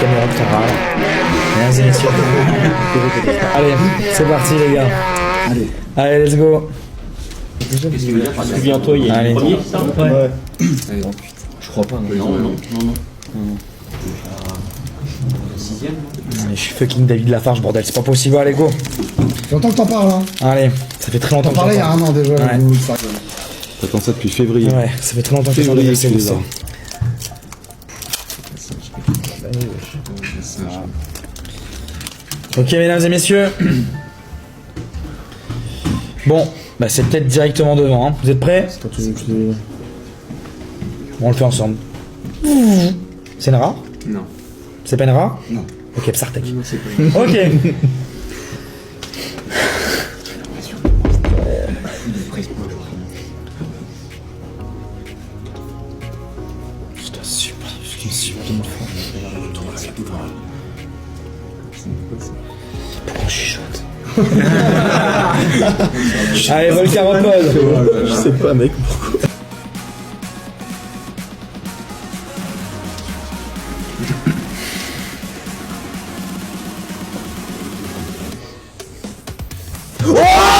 caméra de Tara. Mesdames et messieurs. Allez, c'est parti les gars. Allez, let's go. Souviens-toi, il y a Allez. une première. Ouais. Je crois pas. Non. Sixième. Allez, je suis fucking David Lafarge, bordel, c'est pas possible. Allez, go. C'est longtemps que t'en parles, hein. Allez, ça fait très longtemps T'en que parlais il y a j'entends. un an déjà. Ouais. Ça. T'attends ça depuis février. Ouais, ça fait très longtemps que j'entends Février, des tu les as. Ok, mesdames et messieurs. Bon, bah c'est peut-être directement devant. Hein. Vous êtes prêts? On le fait ensemble. C'est une rare? Non. C'est pas une rare? Non. Ok, Psartek. Non, c'est pas. Ok. Je te supplie une fois. Pourquoi je chuchote? Allez, Volcaropode. Je sais pas, mec, pourquoi. Oh